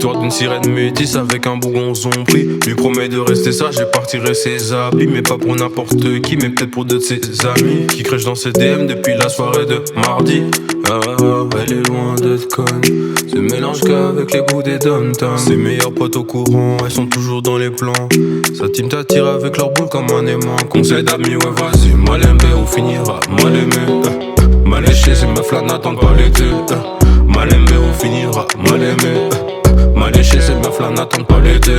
L'histoire d'une sirène métisse avec un bougon zombie. Lui promet de rester sage et partirai ses habits. Mais pas pour n'importe qui, mais peut-être pour deux de ses amis qui crèchent dans ses DM depuis la soirée de mardi. Ah, elle est loin d'être conne, se mélange qu'avec les bouts des dom-toms. Ses meilleurs potes au courant, elles sont toujours dans les plans. Sa team t'attire avec leur boule comme un aimant. Conseil d'amis, ouais vas-y, mal aimé, on finira mal aimé. Mal léché, ces meufs là n'attendent pas l'été. Mal aimé, on finira mal aimé. Mal léché, ces meufs là n'attendent pas l'été.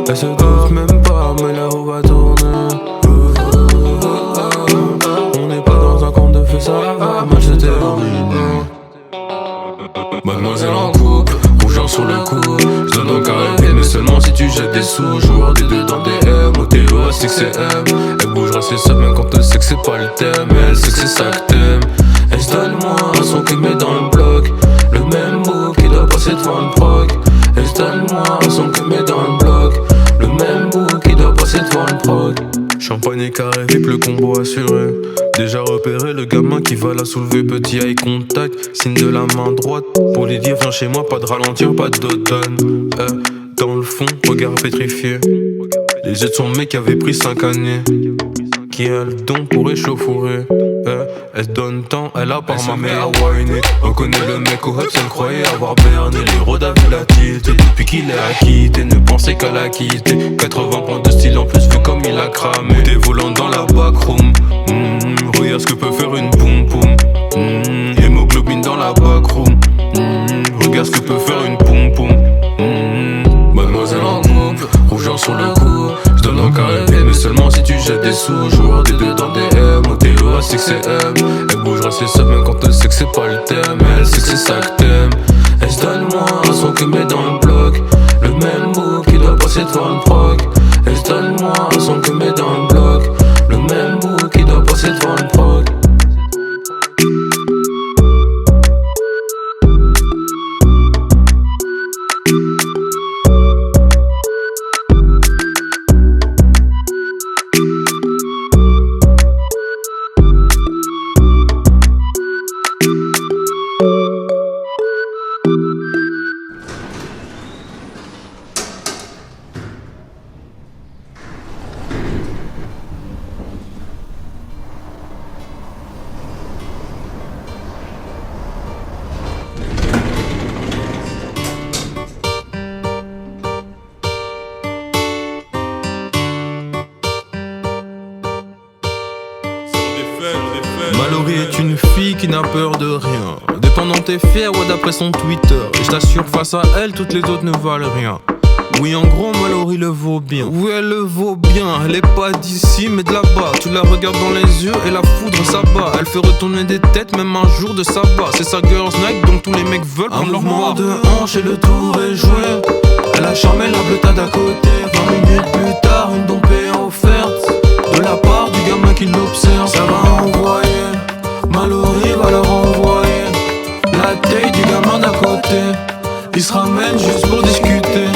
Elle se doute même pas, mais là où va tourner. On n'est pas dans un conte de fées, ça va mal se terminer. Mademoiselle en couple, rougeant sur le cou. Je donne un carré vide, mais seulement si tu jettes des sous. Joueur des deux dans des M, OTO, SXM. Elle bougera ses seins même quand elle sait que c'est pas le thème. Elle sait que c'est ça que t'aimes. Elle se donne moins à son kick mais dans le bloc. Le même mot qui doit passer devant le proc. Elle se donne moins à son kick mais dans le bloc. Le même mot qui doit passer devant le proc. Champagne et carré VIP, le combo assuré. Déjà repéré, le gamin qui va la soulever. Petit eye contact, signe de la main droite. Pour lui dire viens chez moi, pas de ralentir, pas d'automne. Dans le fond, regard pétrifié. Les yeux de son mec qui avait pris 5 années. Qui a le don pour échauffourrer. Elle se donne temps, elle a par ma mère à whiner. On connaît le mec au hub, elle croyait avoir berné. Les rods a vu la tilt, depuis qu'il est acquitté. Ne pensait qu'à la quitter. 80 points de style en plus, vu comme il a cramé. Des volants dans la backroom. Regarde ce que peut faire une boum boum. Hémoglobine dans la backroom. Regarde ce que peut faire une boum boum. Mademoiselle en couple, rougeant sur le cou. Je donne un carré vide, mais seulement si tu jettes des sous. Joueur des deux dans des M, OTO, SXM. Elle bougera ses seins même quand elle sait que c'est pas le thème. Elle sait que c'est ça que t'aimes. Elle se donne moins à son que met dans le bloc. Le même mot qui doit passer devant le proc. Elle se donne moins à son que met dans le bloc. Le même mot qui doit passer devant le proc. Mallory est une fille qui n'a peur de rien. Dépendante et fière, ouais, d'après son Twitter. Et je t'assure, face à elle, toutes les autres ne valent rien. Oui, en gros, Mallory le vaut bien. Oui, elle le vaut bien. Elle est pas d'ici, mais de là-bas. Tu la regardes dans les yeux et la foudre s'abat. Elle fait retourner des têtes, même un jour de sabbat. C'est sa girls night, donc tous les mecs veulent prendre leur mouvement de hanche et le tour est joué. Elle a charmé la bleutade à côté. 20 minutes plus tard, une dompée offerte de la part du gamin qui l'observe. Ça va envoyer, Mallory va leur envoyer la taille du gamin d'à côté. Il se ramène juste pour discuter.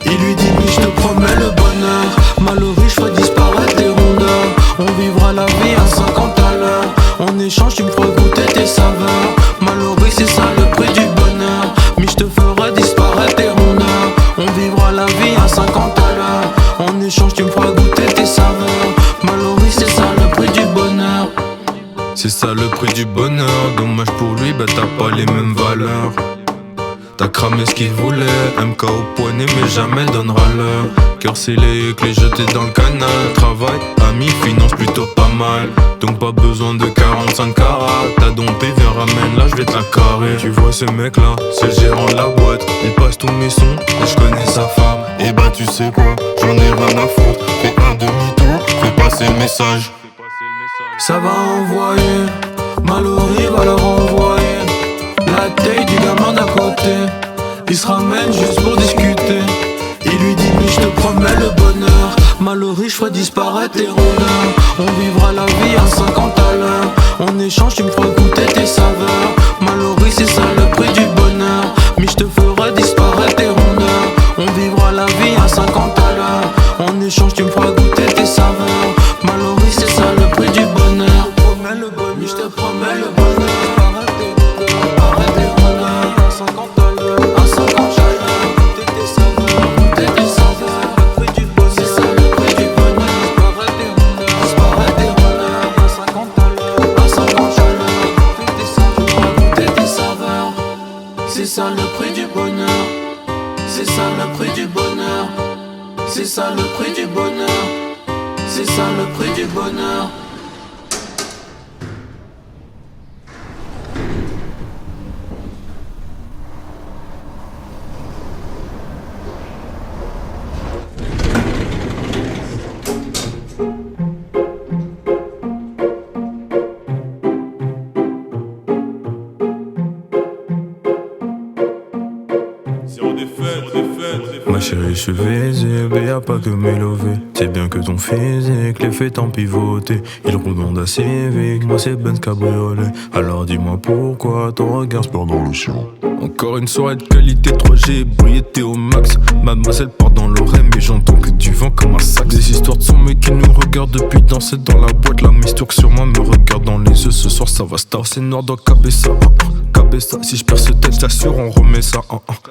Il lui dit mais je te promets le bonheur. Mallory, je ferai disparaître tes rondeurs. On vivra la vie à 50 à l'heure. En échange tu me feras goûter tes saveurs. Mallory, c'est ça le prix du bonheur. Mais je te ferai disparaître tes rondeurs. On vivra la vie à 50 à l'heure. En échange tu me feras goûter tes saveurs. Mallory, c'est ça le prix du bonheur. C'est ça le prix du bonheur. Dommage pour lui, bah t'as pas les mêmes valeurs. T'as cramé ce qu'il voulait, MK au poignet mais jamais donnera l'heure. Cœur scellé, clé jetée dans le canal. Travail, amis, finance plutôt pas mal. Donc pas besoin de 45 carats. T'as dompé, viens ramène là, je vais te la carrer. Tu vois ce mec là, c'est le gérant de la boîte. Il passe tous mes sons, et je connais sa femme. Et bah tu sais quoi, j'en ai rien à foutre. Fais un demi-tour, fais passer le message. Ça va envoyer, Mallory va leur envoyer la taille du gamin d'à côté. Il se ramène juste pour discuter. Il lui dit mais je te promets le bonheur. Mallory, je ferai disparaître tes rondeurs. On vivra la vie à 50 à l'heure. En échange tu me feras goûter tes saveurs. Mallory, c'est ça le prix du bonheur. Mais je te ferai disparaître tes rondeurs. On vivra la vie à 50 à l'heure. En échange tu me feras goûter tes saveurs. Mallory, c'est ça le prix du bonheur. Mais je te promets le bonheur. Arrête tes rondeurs, 50 ans. C'est ça le prix du bonheur. C'est ça le prix du bonheur. Ma chérie, je suis visible, y'a pas que mes lovés. C'est bien que ton physique les fait en pivoter. Il roule dans la Civic, moi c'est Benz cabriolet. Alors dis-moi pourquoi ton regard se perd dans le ciel. Encore une soirée de qualité 3G, brillité au max. Mademoiselle part dans l'oreille, mais j'entends que du vent comme un sac. Des histoires de son mec qui nous regarde depuis danser dans la boîte. La mistour sur moi me regarde dans les yeux, ce soir ça va star. C'est noir dans Cabessa, Cabessa. Si je perds ce texte, j'assure, on remet ça,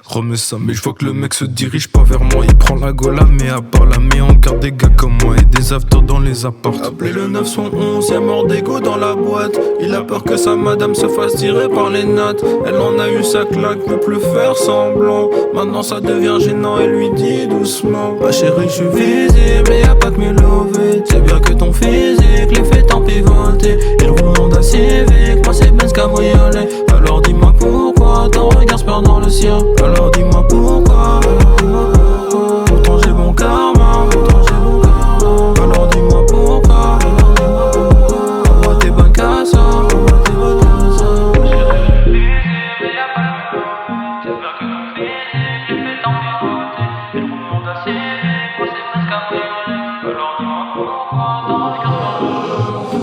remet ça. Mais je vois que le mec se dirige pas vers moi. Il prend la gola, mais à part la met en garde des gars comme moi. Et des afters dans les apparts. Appelez le 911, y'a mort d'ego dans la boîte. Il a peur que sa madame se fasse tirer par les nattes. Elle en a eu sa claque, veut plus faire semblant. Maintenant ça devient gênant, elle lui dit doucement: ma chérie, je suis visible, et y'a pas que mes lovés. C'est bien que ton physique les fait en pivoter. Il roule en Civic, moi c'est Benz cabriolet. Alors dis-moi pourquoi ton regard se perd dans le ciel. Alors dis-moi pourquoi. Pourtant j'ai bon karma, pourtant j'ai bon karma. Alors dis-moi pourquoi. Moi t'es bonne qu'à ça, moi t'es bonne qu'à ça.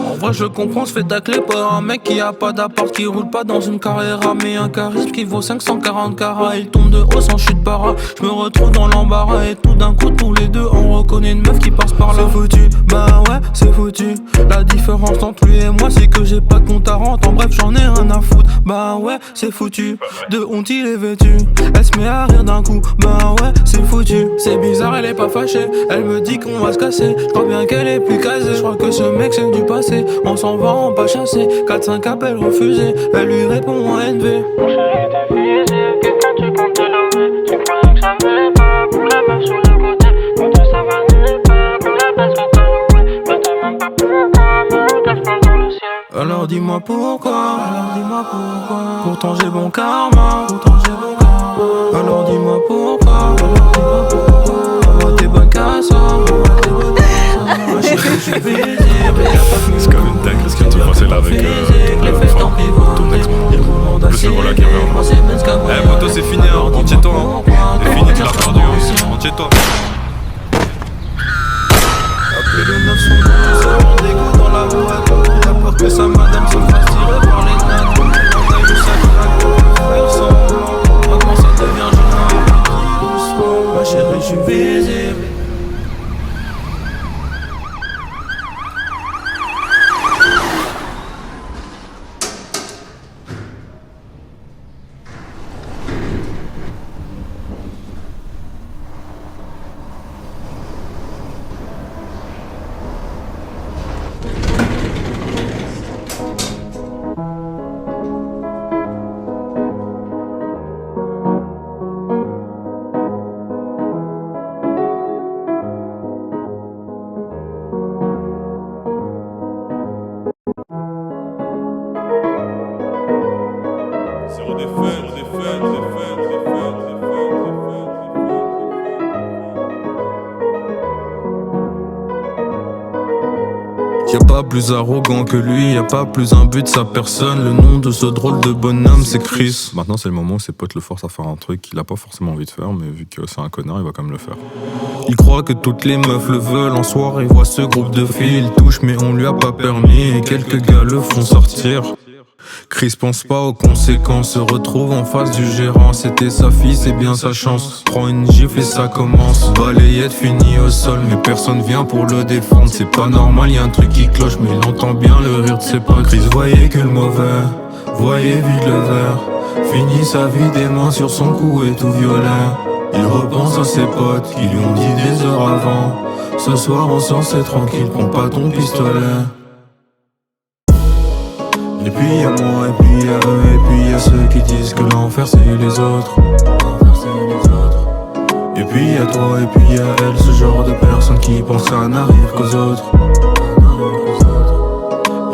En vrai je comprends, je fais tacler par un mec qui a pas d'appart, qui roule pas dans une Carrera, mais un charisme qui vaut 540 carats. Il tombe de haut sans chute para. Je me retrouve dans l'embarras et tout d'un coup tous les deux on reconnaît une meuf qui passe par là. C'est foutu, bah ouais c'est foutu. La différence entre lui et moi c'est que j'ai pas de compte à rendre. En bref j'en ai rien à foutre. Bah ouais c'est foutu. De honte il est vêtu. Elle se met à rire d'un coup. Bah ouais c'est foutu. C'est bizarre, elle est pas fâchée. Elle me dit qu'on va se casser. Je crois bien qu'elle est plus casée. Je crois que ce mec c'est du passé. On s'en va, on pas chasser. 4-5 appels refusés. Elle lui répond en NV. Mon chéri t'es physique. Et quand tu comptes te lever, tu croyais que ça m'allait pas. Pour la meuf sur le côté, on te ça va nulle part. Pour la place que t'as louée, bah te demande pas pourquoi. Me regarde pas dans le ciel. Alors dis-moi pourquoi. Alors dis-moi pourquoi. Pourtant j'ai bon karma. Pourtant j'ai bon karma. Alors dis-moi pourquoi. Alors dis-moi pourquoi. Moi t'es bonne qu'à ça. Moi t'es bonne qu'à ça. Ma chérie je suis visible. C'est quand même dingue ce que tu pensais là avec ton ex. Plus le voilà qui avait un. Eh poto c'est fini, hein. Rentier-toi, hein. C'est fini, tu l'as perdu, hein. Rentier-toi. Appelez le 911, ça rend dégoût dans la boîte. Il a peur que sa madame se fasse tirer par les nattes. On a eu sa claque, on peut faire semblant. Maintenant ça devient gênant, et puis dis doucement: ma chérie je suis visible. Y'a pas plus arrogant que lui, y'a pas plus imbu de sa personne. Le nom de ce drôle de bonhomme c'est Chris. Maintenant c'est le moment où ses potes le forcent à faire un truc qu'il a pas forcément envie de faire, mais vu que c'est un connard il va quand même le faire. Il croit que toutes les meufs le veulent. En soir il voit ce groupe de filles, il touche mais on lui a pas permis. Et quelques gars le font sortir. Chris pense pas aux conséquences, se retrouve en face du gérant. C'était sa fille, c'est bien sa chance. Prend une gifle et ça commence. Balayette finit au sol, mais personne vient pour le défendre. C'est pas normal, y'a un truc qui cloche, mais il entend bien le rire de ses potes. Chris voyait que le mauvais, voyait vide le verre. Finit sa vie des mains sur son cou et tout violet. Il repense à ses potes qui lui ont dit des heures avant: ce soir on sort, c'est tranquille, prends pas ton pistolet. Et puis y'a moi, et puis y'a eux, et puis y'a ceux qui disent que l'enfer c'est les autres. Et Et puis y'a toi et puis y'a elle, ce genre de personne qui pense ça n'arrive qu'aux autres.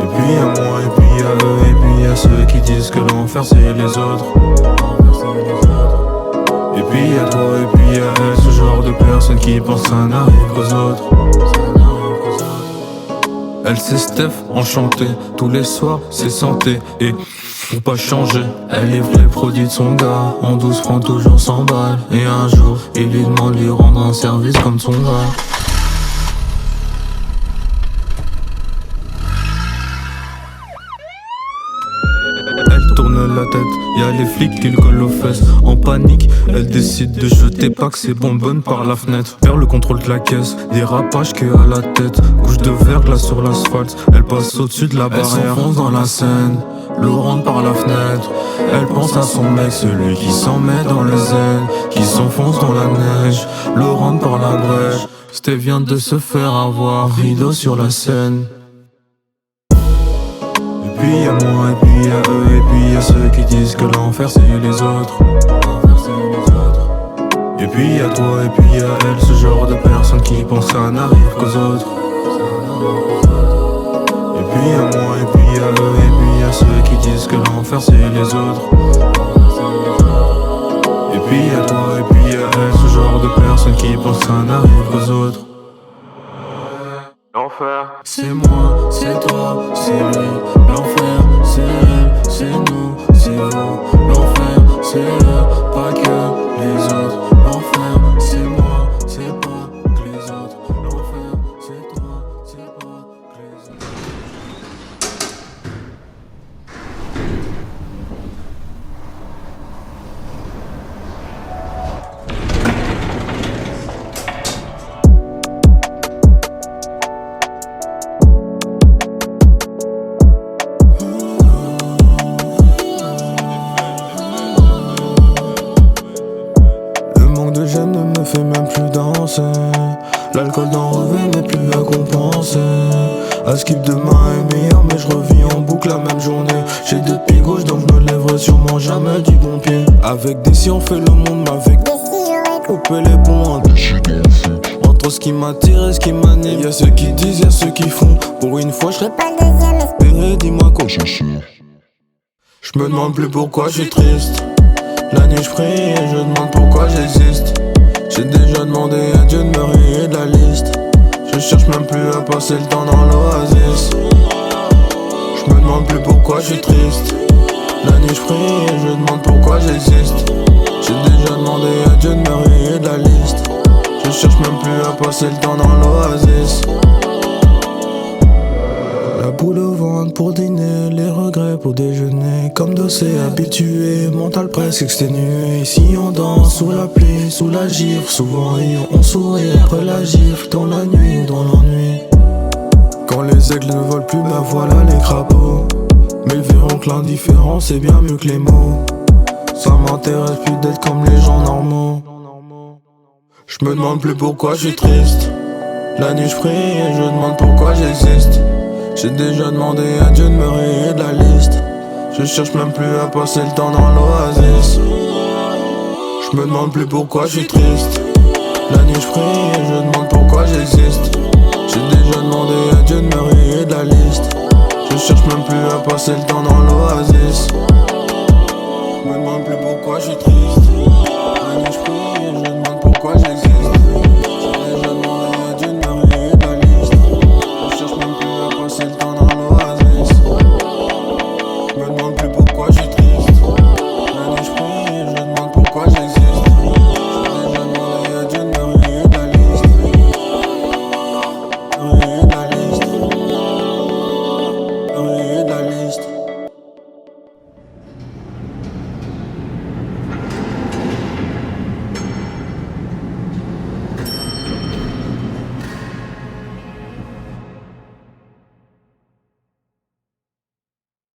Et puis y'a moi et puis y'a eux et puis y'a ceux qui disent que l'enfer c'est les autres. Et puis y'a toi et puis y'a elle, ce genre de personne qui pense ça n'arrive qu'aux autres. Elle c'est Steph, enchantée, tous les soirs c'est santé. Et pour pas changer, elle livre les produits de son gars. En 12 francs toujours 100 balles. Et un jour, il lui demande de lui rendre un service comme son gars. Elle tourne la tête, y'a les flics qui le collent aux fesses. En panique, elle décide de jeter pas que ses bonbonnes par la fenêtre. Perd le contrôle de la caisse, dérapage que à la tête. Couche de verglas sur l'asphalte, elle passe au-dessus de la barrière. Elle s'enfonce dans la Seine, l'eau rentre par la fenêtre. Elle pense à son mec, celui qui s'en met dans le zen, qui s'enfonce dans la neige, l'eau rentre par la brèche. Steve vient de se faire avoir, rideau sur la scène. Et puis y'a moi, et puis y'a eux, et puis y'a ceux qui disent que l'enfer c'est les autres. Et puis y'a toi, et puis y'a elle, ce genre de personne qui pense ça n'arrive qu'aux autres. Et puis y'a moi, et puis y'a eux, et puis y'a ceux qui disent que l'enfer c'est les autres. Et puis y'a toi, et puis y'a elle, ce genre de personne qui pense ça n'arrive qu'aux autres. L'enfer, c'est moi, c'est toi, c'est lui. L'enfer, c'est elle, c'est nous, c'est vous. L'enfer, c'est eux, pas que les autres. L'enfer, c'est moi, c'est pas que les autres. L'enfer, c'est toi, c'est pas que les autres. De j'aime ne me fait même plus danser. L'alcool d'en revêt n'est plus à compenser. À skip demain est meilleur mais je revis en boucle la même journée. J'ai deux pieds gauche donc je me lèverai sûrement jamais du bon pied. Avec des si on fait le monde, mais avec des si j'aurais coupé les ponts. Entre ce qui m'attire et ce qui m'anime, y'a ceux qui disent, y'a ceux qui font. Pour une fois je serai pas le deuxième espéré, dis-moi quoi je suis. Je me demande plus pourquoi je suis triste. La nuit je prie et je demande pourquoi j'existe. J'ai déjà demandé à Dieu de me rayer de la liste. Je cherche même plus à passer le temps dans l'oasis. Je me demande plus pourquoi je suis triste. La nuit je prie et je demande pourquoi j'existe. J'ai déjà demandé à Dieu de me rayer de la liste. Je cherche même plus à passer le temps dans l'oasis. La boule au ventre pour dîner, les regrets pour déjeuner. Comme dossé habitué, mental presque exténué. Ici on danse sous la pluie, sous la gifle. Souvent on sourit après la gifle, dans la nuit ou dans l'ennui. Quand les aigles ne volent plus, bah voilà les crapauds. Mais ils verront que l'indifférence est bien mieux que les mots. Ça m'intéresse plus d'être comme les gens normaux. Je me demande plus pourquoi je suis triste. La nuit je prie et je demande pourquoi j'existe. J'ai déjà demandé à Dieu de me rayer de la liste. Je cherche même plus à passer le temps dans l'oasis. Je me demande plus pourquoi je suis triste. La nuit je prie et je demande pourquoi j'existe. J'ai déjà demandé à Dieu de me rayer de la liste. Je cherche même plus à passer le temps dans l'oasis. Je me demande plus pourquoi je suis triste.